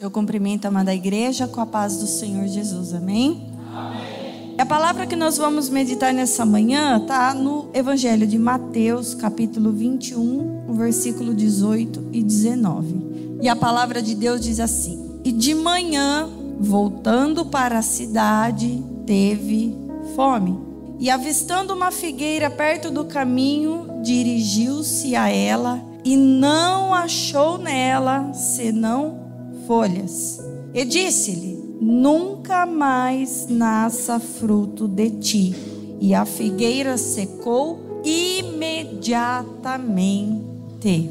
Eu cumprimento a amada igreja com a paz do Senhor Jesus, amém? Amém. A palavra que nós vamos meditar nessa manhã está no Evangelho de Mateus, capítulo 21, o versículo 18 e 19. E a palavra de Deus diz assim: E de manhã, voltando para a cidade, teve fome. E avistando uma figueira perto do caminho, dirigiu-se a ela e não achou nela senão folhas. E disse-lhe: Nunca mais nasça fruto de ti. E a figueira secou imediatamente.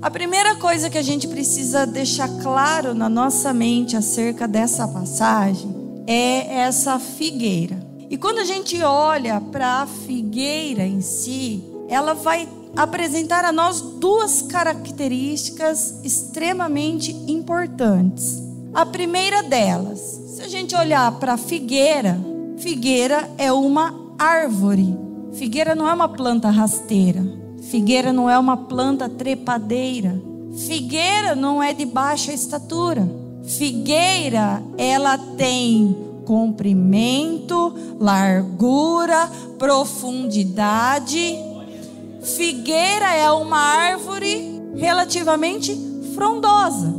A primeira coisa que a gente precisa deixar claro na nossa mente acerca dessa passagem é essa figueira. E quando a gente olha para a figueira em si, ela vai apresentar a nós duas características extremamente importantes. A primeira delas, se a gente olhar para a figueira, figueira é uma árvore. Figueira não é uma planta rasteira. Figueira não é uma planta trepadeira. Figueira não é de baixa estatura. Figueira, ela tem comprimento, largura, profundidade. Figueira é uma árvore relativamente frondosa.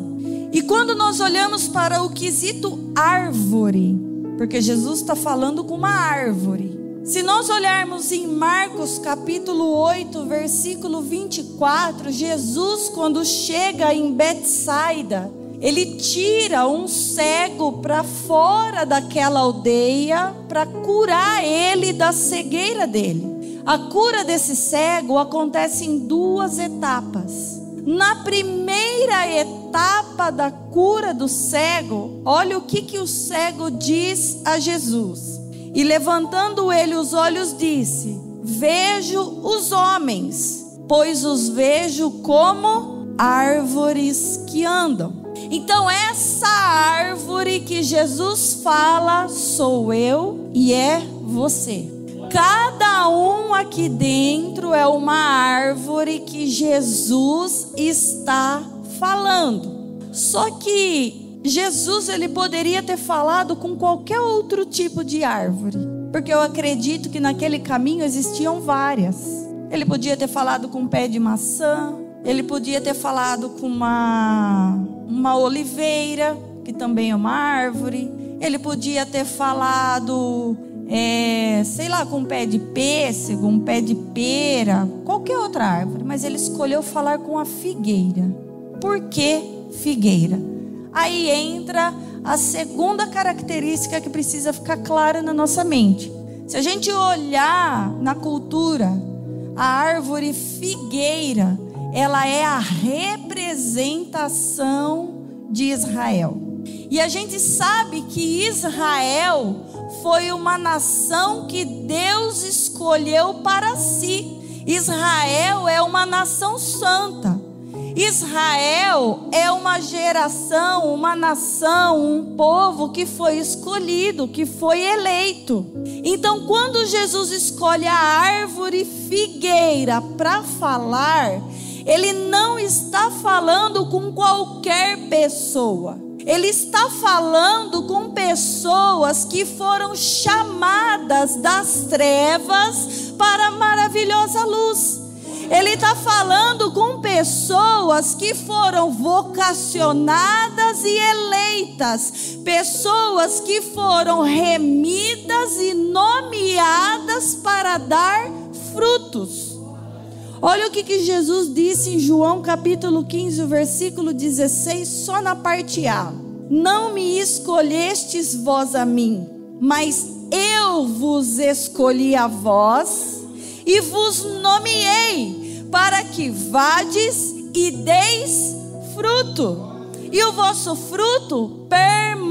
E quando nós olhamos para o quesito árvore, porque Jesus está falando com uma árvore. Se nós olharmos em Marcos capítulo 8, versículo 24, Jesus, quando chega em Betsaida, ele tira um cego para fora daquela aldeia para curar ele da cegueira dele. A cura desse cego acontece em duas etapas. Na primeira etapa da cura do cego, olha o que o cego diz a Jesus. E levantando ele os olhos, disse: Vejo os homens, pois os vejo como árvores que andam. Então essa árvore que Jesus fala sou eu e é você. Cada um aqui dentro é uma árvore que Jesus está falando. Só que Jesus, ele poderia ter falado com qualquer outro tipo de árvore, porque eu acredito que naquele caminho existiam várias. Ele podia ter falado com um pé de maçã, ele podia ter falado com uma oliveira, que também é uma árvore. Ele podia ter falado com um pé de pêssego, um pé de pera, qualquer outra árvore, mas ele escolheu falar com a figueira. Por que figueira? Aí entra a segunda característica que precisa ficar clara na nossa mente. Se a gente olhar na cultura, a árvore figueira, ela é a representação de Israel. E a gente sabe que Israel foi uma nação que Deus escolheu para si. Israel é uma nação santa. Israel é uma geração, uma nação, um povo que foi escolhido, que foi eleito. Então, quando Jesus escolhe a árvore figueira para falar, ele não está falando com qualquer pessoa. Ele está falando com pessoas que foram chamadas das trevas para a maravilhosa luz. Ele está falando com pessoas que foram vocacionadas e eleitas. Pessoas que foram remidas e nomeadas para dar frutos. Olha o que Jesus disse em João capítulo 15, versículo 16, só na parte A. Não me escolhestes vós a mim, mas eu vos escolhi a vós e vos nomeei para que vades e deis fruto, e o vosso fruto permaneça.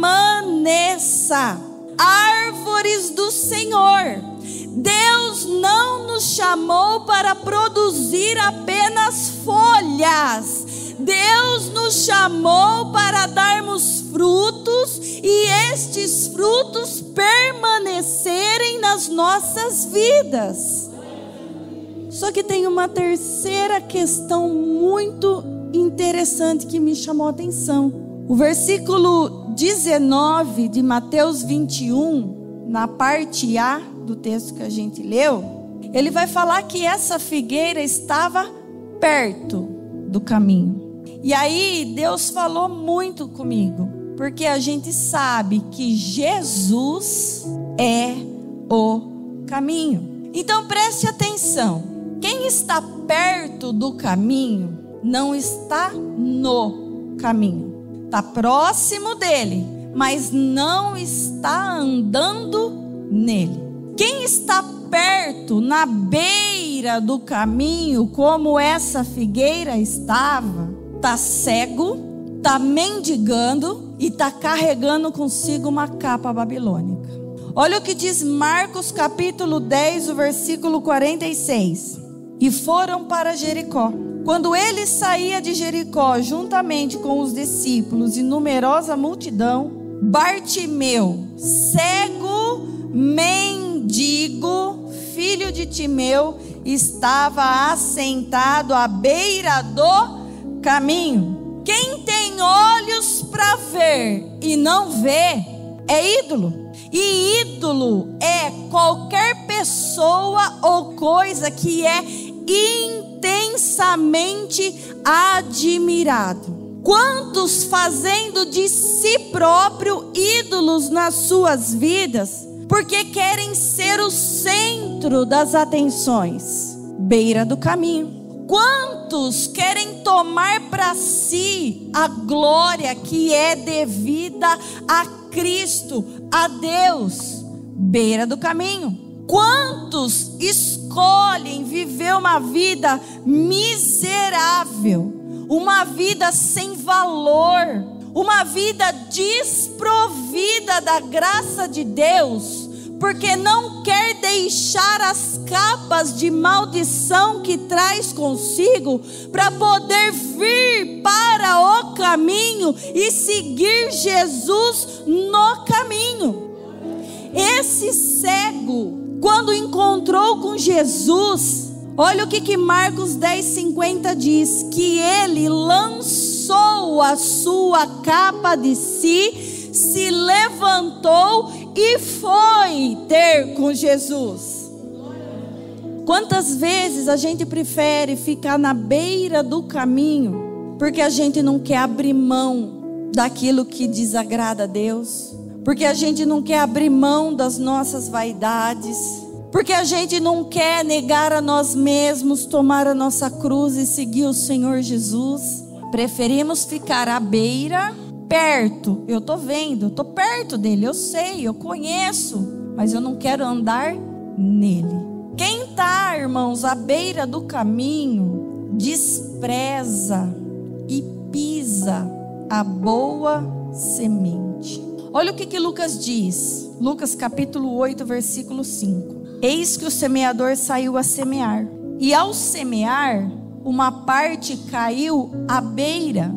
Árvores do Senhor. Deus não nos chamou para produzir apenas folhas. Deus nos chamou para darmos frutos e estes frutos permanecerem nas nossas vidas. Só que tem uma terceira questão muito interessante que me chamou a atenção. O versículo 19 de Mateus 21, na parte A do texto que a gente leu, ele vai falar que essa figueira estava perto do caminho. E aí Deus falou muito comigo, porque a gente sabe que Jesus é o caminho. Então preste atenção, quem está perto do caminho não está no caminho. Está próximo dele, mas não está andando nele. Quem está perto, na beira do caminho, como essa figueira estava, está cego, está mendigando e está carregando consigo uma capa babilônica. Olha o que diz Marcos capítulo 10, o versículo 46. E foram para Jericó. Quando ele saía de Jericó, juntamente com os discípulos e numerosa multidão, Bartimeu, cego, mendigo, filho de Timeu, estava assentado à beira do caminho. Quem tem olhos para ver e não vê, é ídolo. E ídolo é qualquer pessoa ou coisa que é intensamente admirado. Quantos fazendo de si próprio ídolos nas suas vidas, porque querem ser o centro das atenções, beira do caminho. Quantos querem tomar para si a glória que é devida a Cristo, a Deus, beira do caminho. Quantos escolhem viver uma vida miserável, uma vida sem valor, uma vida desprovida da graça de Deus, porque não quer deixar as capas de maldição que traz consigo para poder vir para o caminho e seguir Jesus no caminho. Esse cego, quando encontrou com Jesus, olha o que Marcos 10:50 diz, que ele lançou a sua capa de si, se levantou e foi ter com Jesus. Quantas vezes a gente prefere ficar na beira do caminho, porque a gente não quer abrir mão daquilo que desagrada a Deus, porque a gente não quer abrir mão das nossas vaidades, porque a gente não quer negar a nós mesmos, tomar a nossa cruz e seguir o Senhor Jesus. Preferimos ficar à beira, perto. Eu estou vendo, eu estou perto dele, eu sei, eu conheço, mas eu não quero andar nele. Quem está, irmãos, à beira do caminho, despreza e pisa a boa semente. Olha o que Lucas diz, Lucas capítulo 8, versículo 5. Eis que o semeador saiu a semear, e ao semear, uma parte caiu à beira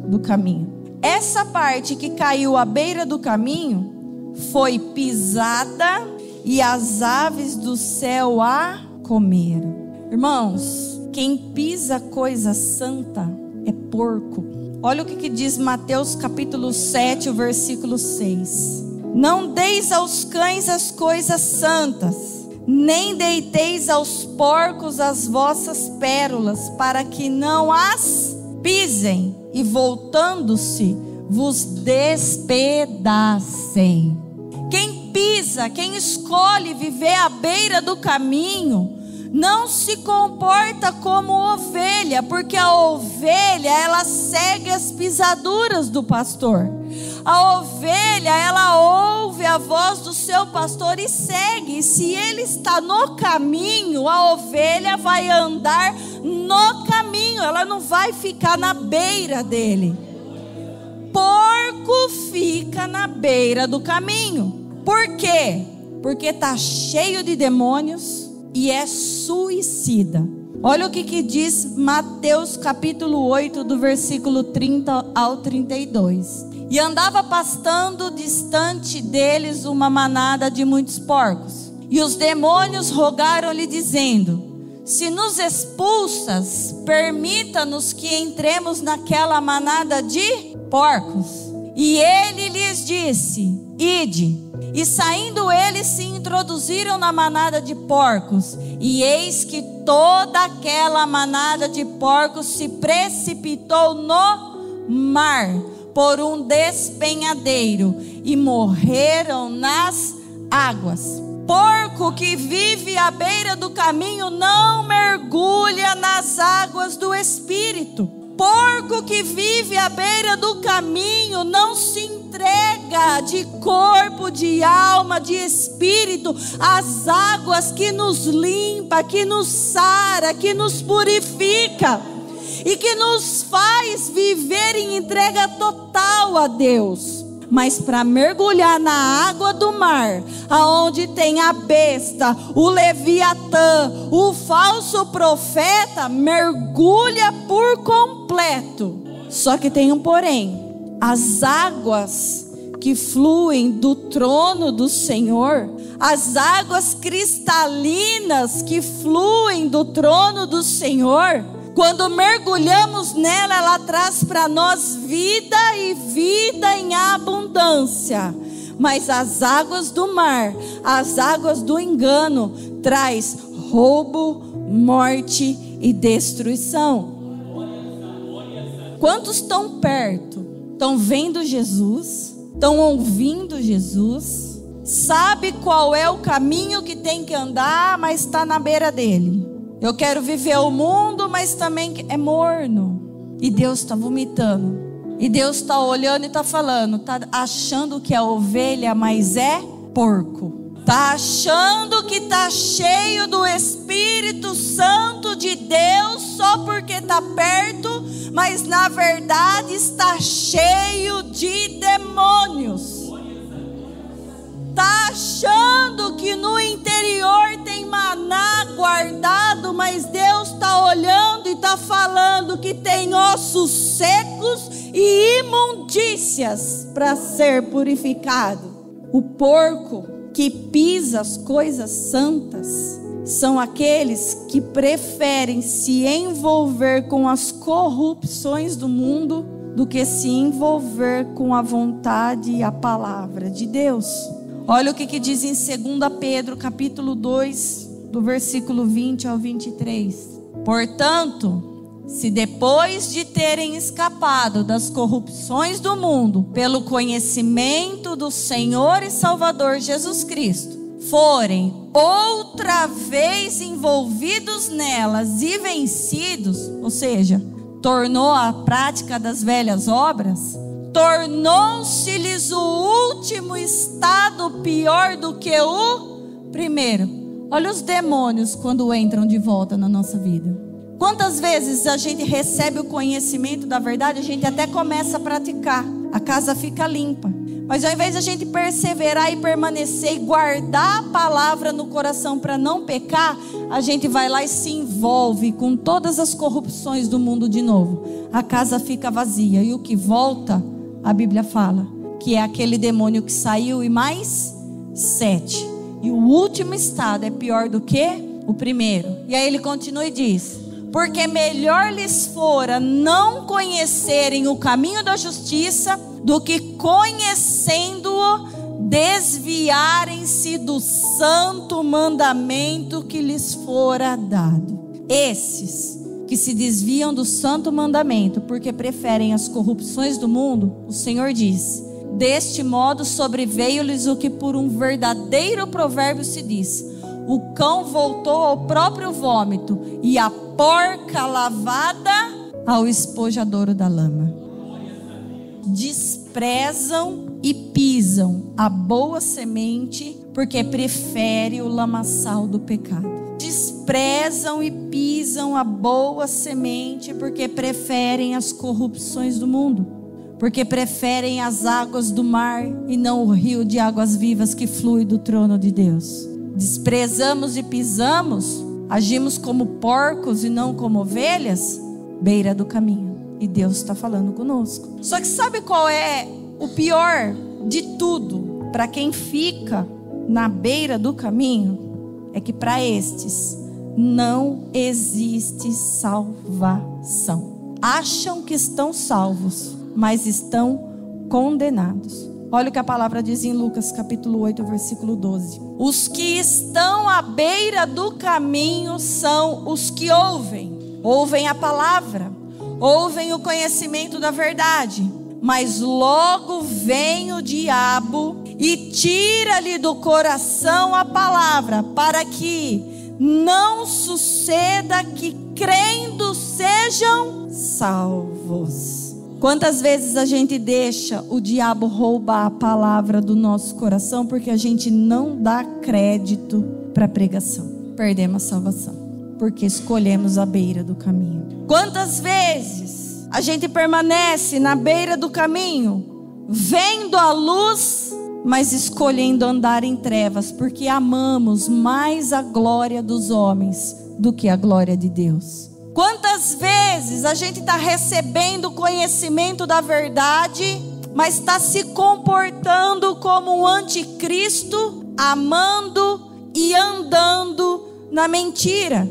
do caminho. Essa parte que caiu à beira do caminho foi pisada e as aves do céu a comeram. Irmãos, quem pisa coisa santa é porco. Olha o que diz Mateus capítulo 7, o versículo 6. Não deis aos cães as coisas santas, nem deiteis aos porcos as vossas pérolas, para que não as pisem e voltando-se vos despedacem. Quem pisa, quem escolhe viver à beira do caminho, não se comporta como ovelha, porque a ovelha, ela segue as pisaduras do pastor. A ovelha, ela ouve a voz do seu pastor e segue. E se ele está no caminho, a ovelha vai andar no caminho, ela não vai ficar na beira dele. Porco fica na beira do caminho. Por quê? Porque está cheio de demônios e é suicida. Olha o que diz Mateus capítulo 8, do versículo 30 ao 32. E andava pastando distante deles uma manada de muitos porcos. E os demônios rogaram-lhe dizendo: se nos expulsas, permita-nos que entremos naquela manada de porcos? E ele lhes disse: ide. E saindo eles se introduziram na manada de porcos, e eis que toda aquela manada de porcos se precipitou no mar por um despenhadeiro e morreram nas águas. Porco que vive à beira do caminho não mergulha nas águas do Espírito. Porco que vive à beira do caminho não se entrega de corpo, de alma, de espírito às águas que nos limpa, que nos sara, que nos purifica e que nos faz viver em entrega total a Deus. Mas para mergulhar na água do mar, aonde tem a besta, o Leviatã, o falso profeta, mergulha por completo. Só que tem um porém: as águas que fluem do trono do Senhor, as águas cristalinas que fluem do trono do Senhor, quando mergulhamos nela, ela traz para nós vida e vida em abundância. Mas as águas do mar, as águas do engano, traz roubo, morte e destruição. Quantos estão perto? Estão vendo Jesus? Estão ouvindo Jesus? Sabe qual é o caminho que tem que andar, mas está na beira dele. Eu quero viver o mundo, mas também é morno. E Deus está vomitando. E Deus está olhando e está falando. Está achando que é ovelha, mas é porco. Está achando que está cheio do Espírito Santo de Deus só porque está perto, mas na verdade está cheio de demônios. Está achando que no interior tem maná guardado, mas Deus está olhando e está falando que tem ossos secos e imundícias para ser purificado. O porco que pisa as coisas santas são aqueles que preferem se envolver com as corrupções do mundo do que se envolver com a vontade e a palavra de Deus. Olha o que diz em 2 Pedro, capítulo 2, do versículo 20 ao 23. Portanto, se depois de terem escapado das corrupções do mundo, pelo conhecimento do Senhor e Salvador Jesus Cristo, forem outra vez envolvidos nelas e vencidos, ou seja, tornou a prática das velhas obras, tornou-se-lhes o último estado pior do que o primeiro. Olha os demônios quando entram de volta na nossa vida. Quantas vezes a gente recebe o conhecimento da verdade, a gente até começa a praticar, a casa fica limpa. Mas ao invés de a gente perseverar e permanecer e guardar a palavra no coração para não pecar, a gente vai lá e se envolve com todas as corrupções do mundo de novo. A casa fica vazia e o que volta, a Bíblia fala que é aquele demônio que saiu e mais 7. E o último estado é pior do que o primeiro. E aí ele continua e diz: porque melhor lhes fora não conhecerem o caminho da justiça do que conhecendo-o desviarem-se do santo mandamento que lhes fora dado. Esses que se desviam do santo mandamento porque preferem as corrupções do mundo, o Senhor diz: deste modo sobreveio-lhes o que por um verdadeiro provérbio se diz: o cão voltou ao próprio vômito e a porca lavada ao espojadouro da lama. Desprezam e pisam a boa semente porque prefere o lamaçal do pecado. Desprezam e pisam a boa semente porque preferem as corrupções do mundo, porque preferem as águas do mar e não o rio de águas vivas que flui do trono de Deus. Desprezamos e pisamos, agimos como porcos e não como ovelhas, beira do caminho. E Deus está falando conosco. Só que sabe qual é o pior de tudo para quem fica na beira do caminho? É que para estes não existe salvação. Acham que estão salvos, mas estão condenados. Olha o que a palavra diz em Lucas capítulo 8, versículo 12. Os que estão à beira do caminho são os que ouvem a palavra, ouvem o conhecimento da verdade, mas logo vem o diabo e tira-lhe do coração a palavra, para que não suceda que crendo sejam salvos. Quantas vezes a gente deixa o diabo roubar a palavra do nosso coração porque a gente não dá crédito para a pregação? Perdemos a salvação porque escolhemos a beira do caminho. Quantas vezes a gente permanece na beira do caminho, vendo a luz, mas escolhendo andar em trevas, porque amamos mais a glória dos homens do que a glória de Deus? Quantas vezes a gente está recebendo conhecimento da verdade, mas está se comportando como um anticristo, amando e andando na mentira,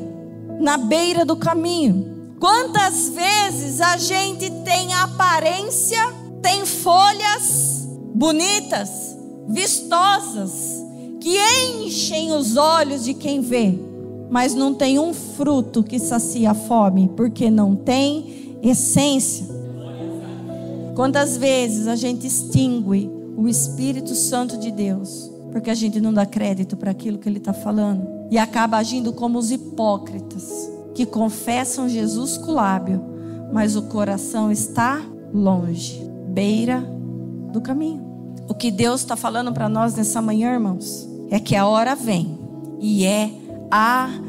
na beira do caminho? Quantas vezes a gente tem aparência, tem folhas bonitas, vistosas, que enchem os olhos de quem vê, mas não tem um fruto que sacia a fome, porque não tem essência. Quantas vezes a gente extingue o Espírito Santo de Deus, porque a gente não dá crédito para aquilo que Ele está falando, e acaba agindo como os hipócritas, que confessam Jesus com o lábio, mas o coração está longe, beira do caminho. O que Deus está falando para nós nessa manhã, irmãos, é que a hora vem, e é agora.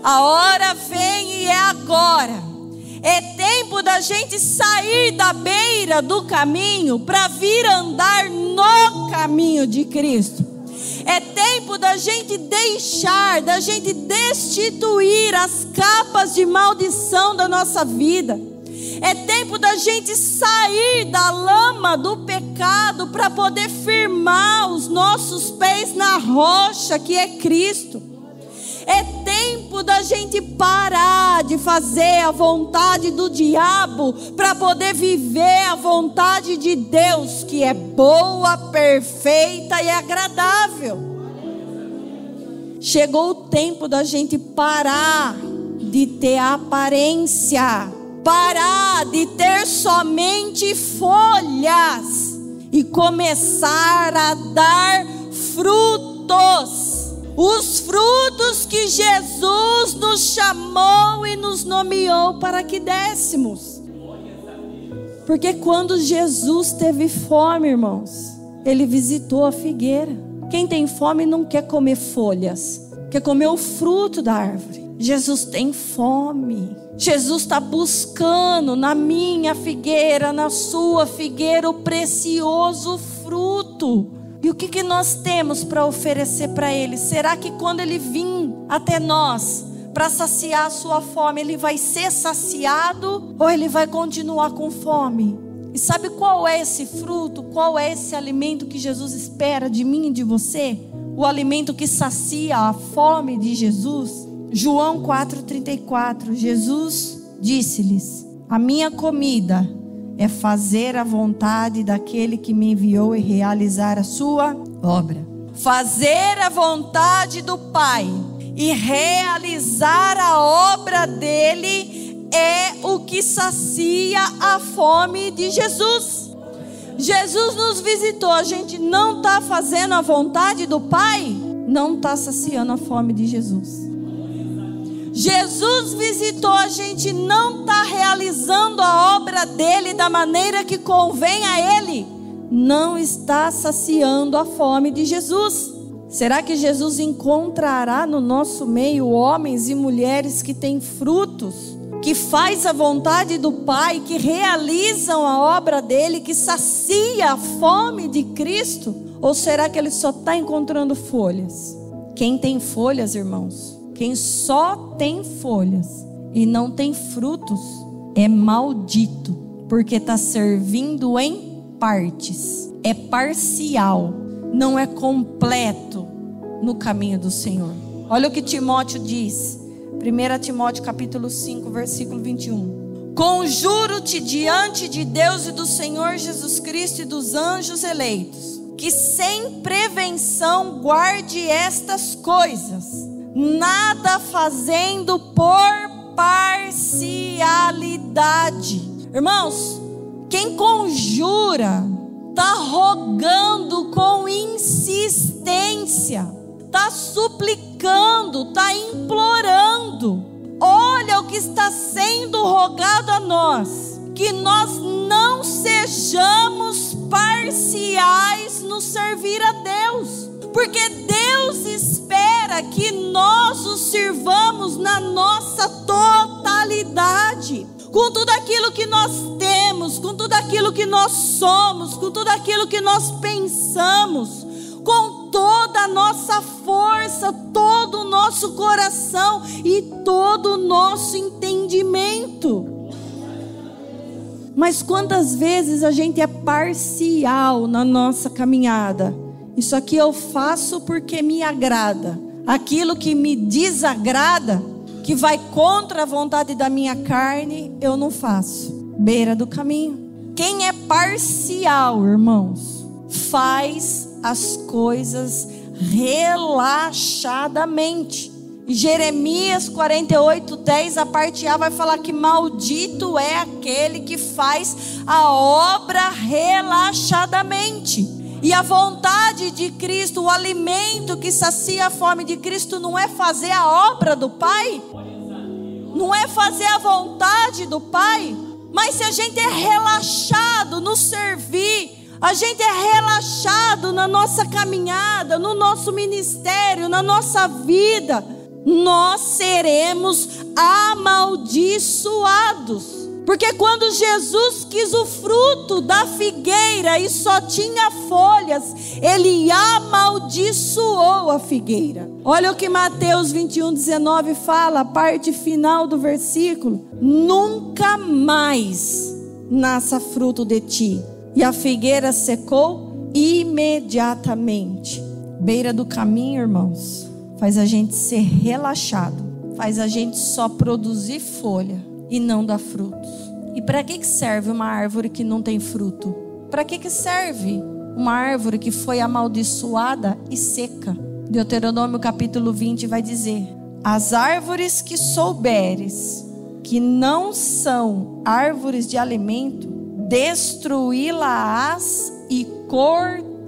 A hora vem e é agora. É tempo da gente sair da beira do caminho para vir andar no caminho de Cristo. É tempo da gente deixar, da gente destituir as capas de maldição da nossa vida. É tempo da gente sair da lama do pecado para poder firmar os nossos pés na rocha que é Cristo. É tempo da gente parar de fazer a vontade do diabo para poder viver a vontade de Deus, que é boa, perfeita e agradável. Chegou o tempo da gente parar de ter aparência, parar de ter somente folhas e começar a dar frutos. Os frutos que Jesus nos chamou e nos nomeou para que dessemos. Porque quando Jesus teve fome, irmãos, Ele visitou a figueira. Quem tem fome não quer comer folhas, quer comer o fruto da árvore. Jesus tem fome. Jesus está buscando na minha figueira, na sua figueira, o precioso fruto. E o que nós temos para oferecer para Ele? Será que quando Ele vir até nós para saciar a sua fome, Ele vai ser saciado ou Ele vai continuar com fome? E sabe qual é esse fruto? Qual é esse alimento que Jesus espera de mim e de você? O alimento que sacia a fome de Jesus? João 4,34, Jesus disse-lhes: a minha comida é fazer a vontade daquele que me enviou e realizar a sua obra. Fazer a vontade do Pai e realizar a obra dele é o que sacia a fome de Jesus. Jesus nos visitou, a gente não está fazendo a vontade do Pai, não está saciando a fome de Jesus. Jesus visitou, a gente não está realizando a obra dele da maneira que convém a ele, não está saciando a fome de Jesus. Será que Jesus encontrará no nosso meio homens e mulheres que têm frutos, que faz a vontade do Pai, que realizam a obra dele, que sacia a fome de Cristo? Ou será que ele só está encontrando folhas? Quem tem folhas, irmãos, quem só tem folhas e não tem frutos é maldito, porque está servindo em partes, é parcial, não é completo no caminho do Senhor. Olha o que Timóteo diz, 1 Timóteo capítulo 5, versículo 21. conjuro-te diante de Deus e do Senhor Jesus Cristo e dos anjos eleitos, que sem prevenção guarde estas coisas, nada fazendo por parcialidade. Irmãos, quem conjura está rogando com insistência, está suplicando, está implorando. Olha o que está sendo rogado a nós, que nós não sejamos parciais no servir a Deus, porque Deus espera que nós o sirvamos na nossa totalidade, com tudo aquilo que nós temos, com tudo aquilo que nós somos, com tudo aquilo que nós pensamos, com toda a nossa força, todo o nosso coração e todo o nosso entendimento. Mas quantas vezes a gente é parcial na nossa caminhada? Isso aqui eu faço porque me agrada. Aquilo que me desagrada, que vai contra a vontade da minha carne, eu não faço. Beira do caminho. Quem é parcial, irmãos, faz as coisas relaxadamente. E Jeremias 48:10, a parte A vai falar que maldito é aquele que faz a obra relaxadamente. E a vontade de Cristo, o alimento que sacia a fome de Cristo, não é fazer a obra do Pai, não é fazer a vontade do Pai. Mas se a gente é relaxado no servir, a gente é relaxado na nossa caminhada, no nosso ministério, na nossa vida, nós seremos amaldiçoados. Porque quando Jesus quis o fruto da figueira e só tinha folhas, ele amaldiçoou a figueira. Olha o que Mateus 21:19 fala, a parte final do versículo: nunca mais nasça fruto de ti. E a figueira secou imediatamente. Beira do caminho, irmãos, faz a gente ser relaxado, faz a gente só produzir folha e não dar frutos. E para que serve uma árvore que não tem fruto? Para que serve uma árvore que foi amaldiçoada e seca? Deuteronômio capítulo 20 vai dizer: as árvores que souberes que não são árvores de alimento, destruí-las-ás e cortá-las.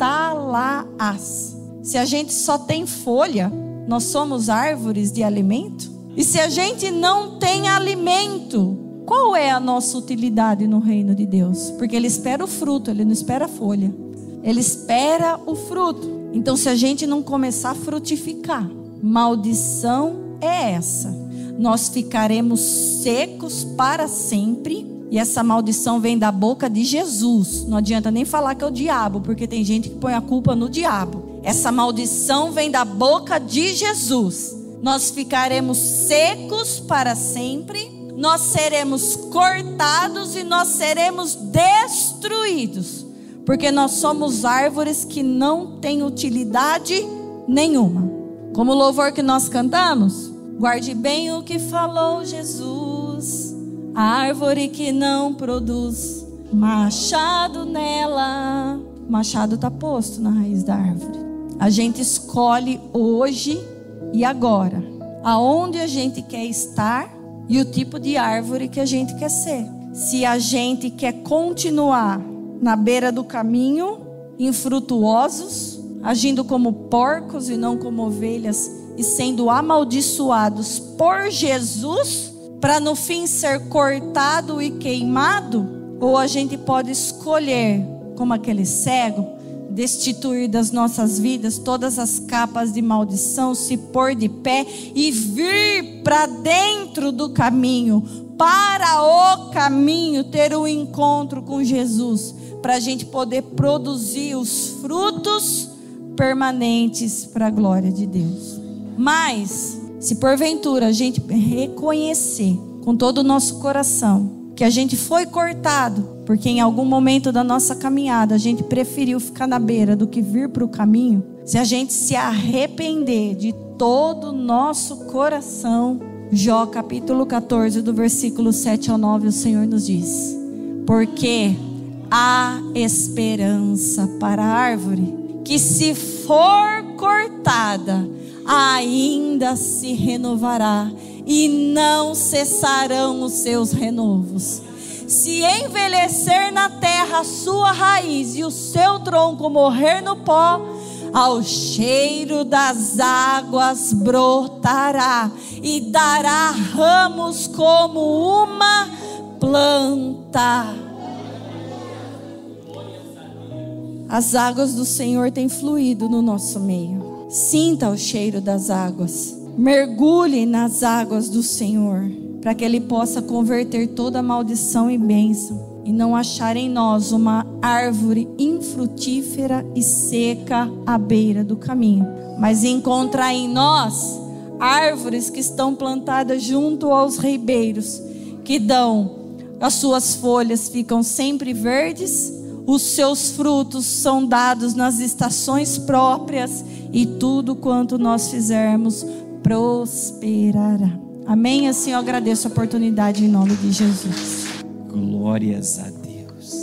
Se a gente só tem folha, nós somos árvores de alimento? E se a gente não tem alimento, qual é a nossa utilidade no reino de Deus? Porque Ele espera o fruto, Ele não espera a folha. Ele espera o fruto. Então, se a gente não começar a frutificar, maldição é essa: nós ficaremos secos para sempre. E essa maldição vem da boca de Jesus. Não adianta nem falar que é o diabo, porque tem gente que põe a culpa no diabo. Essa maldição vem da boca de Jesus. Nós ficaremos secos para sempre, nós seremos cortados e nós seremos destruídos, porque nós somos árvores que não têm utilidade nenhuma. Como o louvor que nós cantamos: guarde bem o que falou Jesus, a árvore que não produz machado nela. Machado está posto na raiz da árvore. A gente escolhe hoje e agora aonde a gente quer estar e o tipo de árvore que a gente quer ser. Se a gente quer continuar na beira do caminho, infrutuosos, agindo como porcos e não como ovelhas, e sendo amaldiçoados por Jesus, para no fim ser cortado e queimado, ou a gente pode escolher, como aquele cego, destituir das nossas vidas todas as capas de maldição, se pôr de pé e vir para dentro do caminho, para o caminho, ter um encontro com Jesus, para a gente poder produzir os frutos permanentes para a glória de Deus. Mas, se porventura a gente reconhecer com todo o nosso coração que a gente foi cortado, porque em algum momento da nossa caminhada a gente preferiu ficar na beira do que vir para o caminho, se a gente se arrepender de todo o nosso coração, Jó capítulo 14, do versículo 7 ao 9, o Senhor nos diz: porque há esperança para a árvore, que se for cortada, ainda se renovará, e não cessarão os seus renovos. Se envelhecer na terra a sua raiz e o seu tronco morrer no pó, ao cheiro das águas brotará e dará ramos como uma planta. As águas do Senhor têm fluído no nosso meio. Sinta o cheiro das águas. Mergulhe nas águas do Senhor, para que Ele possa converter toda maldição em bênção, e não achar em nós uma árvore infrutífera e seca à beira do caminho, mas encontrar em nós árvores que estão plantadas junto aos ribeiros, que as suas folhas ficam sempre verdes, os seus frutos são dados nas estações próprias, e tudo quanto nós fizermos prosperará. Amém? Assim eu agradeço a oportunidade em nome de Jesus. Glórias a Deus.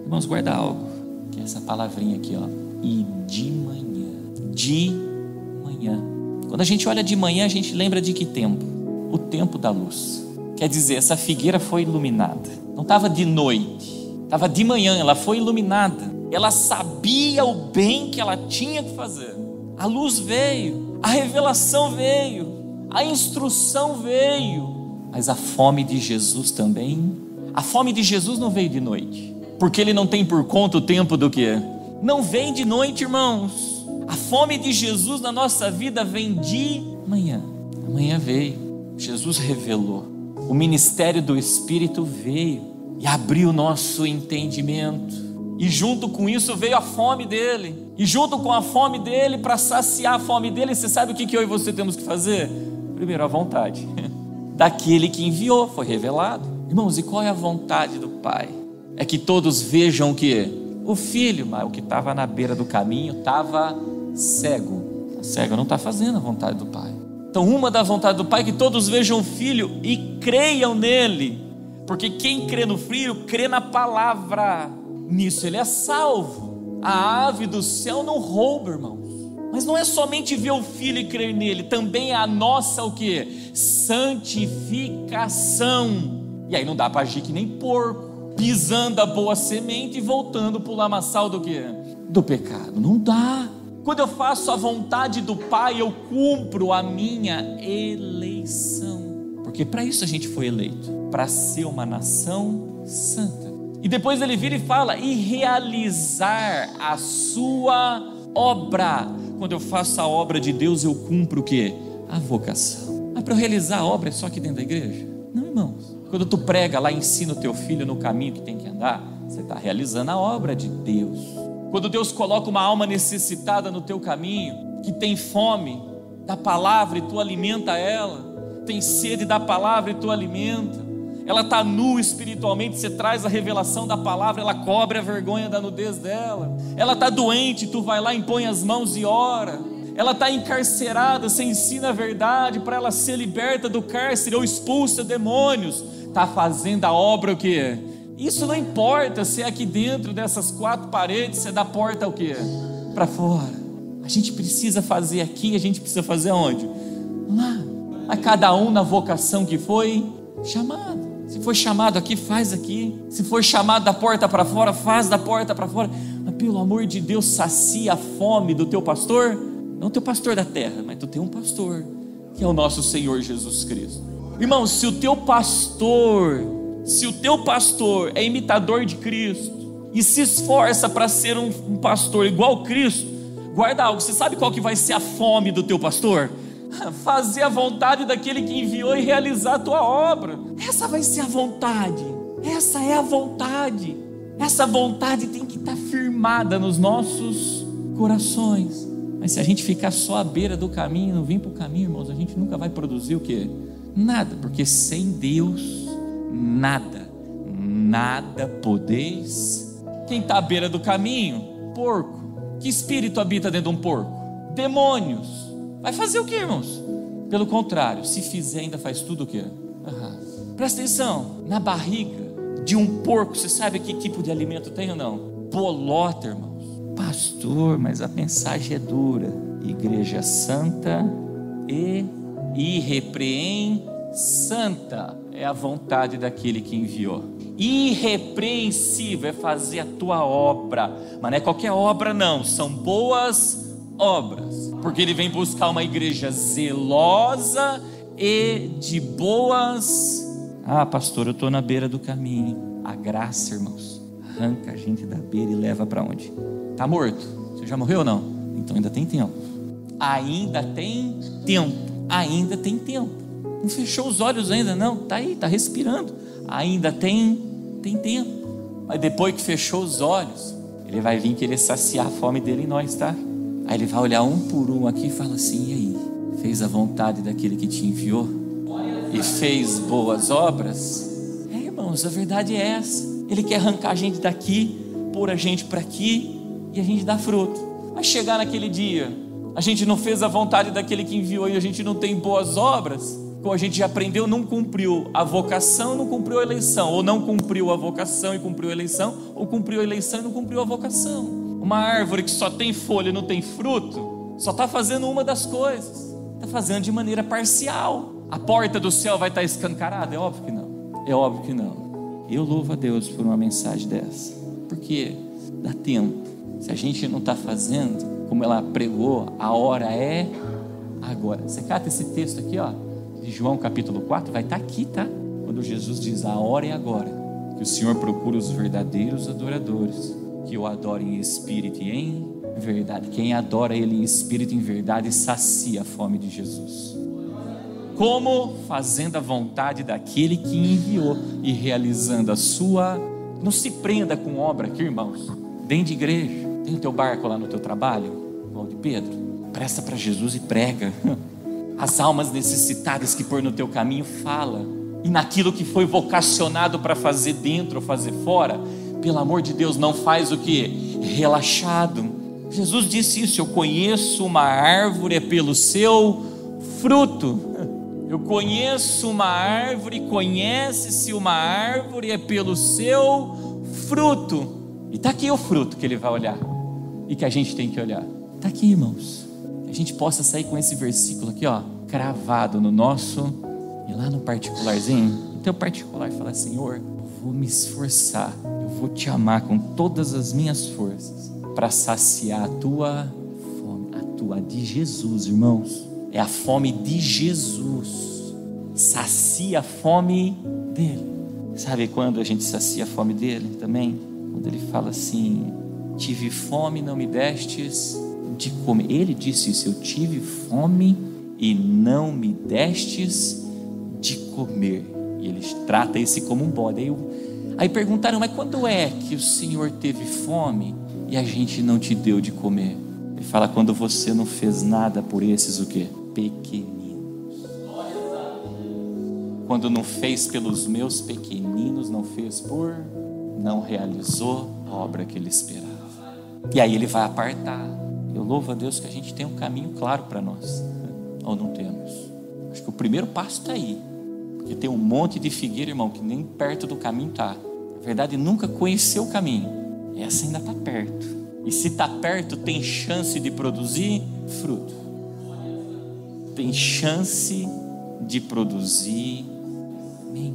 Irmãos, guarda algo, que é essa palavrinha aqui, ó. E de manhã. De manhã. Quando a gente olha de manhã, a gente lembra de que tempo? O tempo da luz. Quer dizer, essa figueira foi iluminada. Não estava de noite, estava de manhã, ela foi iluminada. Ela sabia o bem que ela tinha que fazer. A luz veio, a revelação veio, a instrução veio. Mas a fome de Jesus também. A fome de Jesus não veio de noite, porque Ele não tem por conta o tempo do quê? Não vem de noite, irmãos. A fome de Jesus na nossa vida vem de manhã. Amanhã veio, Jesus revelou. O ministério do Espírito veio e abriu o nosso entendimento. E junto com isso veio a fome dele. E junto com a fome dele, para saciar a fome dele, você sabe o que eu e você temos que fazer? Primeiro, a vontade daquele que enviou, foi revelado. Irmãos, e qual é a vontade do Pai? É que todos vejam o quê? O Filho, mas o que estava na beira do caminho estava cego. A cego não está fazendo a vontade do Pai. Então, uma da vontade do Pai é que todos vejam o Filho e creiam nele. Porque quem crê no Filho, crê na palavra. Nisso ele é salvo. A ave do céu não rouba, irmãos. Mas não é somente ver o Filho e crer nele, também é a nossa o quê? Santificação. E aí não dá para agir que nem porco, pisando a boa semente e voltando para o lamaçal do quê? Do pecado. Não dá. Quando eu faço a vontade do Pai, eu cumpro a minha eleição. Porque para isso a gente foi eleito, para ser uma nação santa. E depois ele vira e fala, e realizar a sua obra. Quando eu faço a obra de Deus, eu cumpro o quê? A vocação. Mas para eu realizar a obra é só aqui dentro da igreja? Não, irmãos. Quando tu prega lá, ensina o teu filho no caminho que tem que andar, você está realizando a obra de Deus. Quando Deus coloca uma alma necessitada no teu caminho, que tem fome da palavra e tu alimenta ela, tem sede da palavra e tu alimenta, ela está nua espiritualmente, você traz a revelação da palavra, ela cobre a vergonha da nudez dela. Ela está doente, tu vai lá, impõe as mãos e ora. Ela está encarcerada, você ensina a verdade para ela ser liberta do cárcere ou expulsa demônios. Está fazendo a obra o quê? Isso não importa se é aqui dentro dessas quatro paredes, se é da porta o quê? Para fora. A gente precisa fazer aqui, a gente precisa fazer aonde? Lá. A cada um na vocação que foi chamado. Se for chamado aqui, faz aqui. Se for chamado da porta para fora, faz da porta para fora. Mas pelo amor de Deus, sacia a fome do teu pastor. Não teu pastor da terra, mas tu tem um pastor, que é o nosso Senhor Jesus Cristo. Irmão, se o teu pastor é imitador de Cristo e se esforça para ser um pastor igual Cristo, guarda algo, você sabe qual que vai ser a fome do teu pastor? Fazer a vontade daquele que enviou e realizar a tua obra. Essa vai ser a vontade. Essa é a vontade. Essa vontade tem que estar firmada nos nossos corações. Mas se a gente ficar só à beira do caminho, não vir para o caminho, irmãos, a gente nunca vai produzir o quê? Nada, porque sem Deus, nada podeis. Quem está à beira do caminho? Porco. Que espírito habita dentro de um porco? Demônios. Vai fazer o que, irmãos? Pelo contrário, se fizer, ainda faz tudo o quê? Presta atenção, na barriga de um porco, você sabe que tipo de alimento tem ou não? Bolota, irmãos. Pastor, mas a mensagem é dura. Igreja santa e irrepreensanta é a vontade daquele que enviou. Irrepreensível é fazer a tua obra, mas não é qualquer obra não, são boas obras, porque ele vem buscar uma igreja zelosa e de boas. Pastor, eu estou na beira do caminho. A graça, irmãos, arranca a gente da beira e leva para onde? Está morto? Você já morreu ou não? Então ainda tem tempo. Ainda tem tempo. Ainda tem tempo. Não fechou os olhos ainda não, está aí, está respirando. Ainda tem tempo. Mas depois que fechou os olhos, ele vai vir querer saciar a fome dele em nós, tá? Aí ele vai olhar um por um aqui e fala assim: e aí? Fez a vontade daquele que te enviou? E fez boas obras? Irmãos, a verdade é essa. Ele quer arrancar a gente daqui, pôr a gente para aqui, e a gente dá fruto. Vai chegar naquele dia, a gente não fez a vontade daquele que enviou e a gente não tem boas obras, como a gente já aprendeu, não cumpriu a vocação, não cumpriu a eleição, ou não cumpriu a vocação e cumpriu a eleição, ou cumpriu a eleição e não cumpriu a vocação. Uma árvore que só tem folha e não tem fruto, só está fazendo uma das coisas, está fazendo de maneira parcial. A porta do céu vai estar escancarada? É óbvio que não. É óbvio que não. Eu louvo a Deus por uma mensagem dessa, porque dá tempo. Se a gente não está fazendo como ela pregou, a hora é agora. Você cata esse texto aqui, ó, de João capítulo 4, vai estar aqui, tá? Quando Jesus diz: a hora é agora, que o Senhor procura os verdadeiros adoradores, que o adorem em espírito e em verdade. Quem adora Ele em espírito e em verdade sacia a fome de Jesus. Como? Fazendo a vontade daquele que enviou e realizando a sua. Não se prenda com obra aqui, irmãos. Dentro de igreja, tem o teu barco lá no teu trabalho, igual de Pedro, presta para Jesus e prega. As almas necessitadas que pôr no teu caminho, fala. E naquilo que foi vocacionado para fazer dentro ou fazer fora, pelo amor de Deus, não faz o que? Relaxado. Jesus disse isso: eu conheço uma árvore é pelo seu fruto. Eu conheço uma árvore, conhece-se uma árvore é pelo seu fruto. E está aqui o fruto que ele vai olhar, e que a gente tem que olhar. Está aqui, irmãos. Que a gente possa sair com esse versículo aqui, ó, cravado no nosso, e lá no particularzinho, no teu particular, falar: Senhor, eu vou me esforçar, eu vou te amar com todas as minhas forças, para saciar a tua fome, a tua de Jesus, irmãos. É a fome de Jesus. Sacia a fome dele. Sabe quando a gente sacia a fome dele também? Quando ele fala assim: tive fome, não me destes de comer. Ele disse isso: eu tive fome e não me destes de comer. E ele trata esse como um bode. Aí perguntaram: mas quando é que o Senhor teve fome e a gente não te deu de comer? Ele fala: quando você não fez nada por esses o quê? Pequeninos. Quando não fez pelos meus pequeninos, não fez por, não realizou a obra que ele esperava. E aí ele vai apartar. Eu louvo a Deus que a gente tem um caminho claro para nós, ou não temos? Acho que o primeiro passo está aí, porque tem um monte de figueira, irmão, que nem perto do caminho está. Na verdade, nunca conheceu o caminho. Essa ainda está perto. E se está perto, tem chance de produzir fruto. Tem chance de produzir. Amém.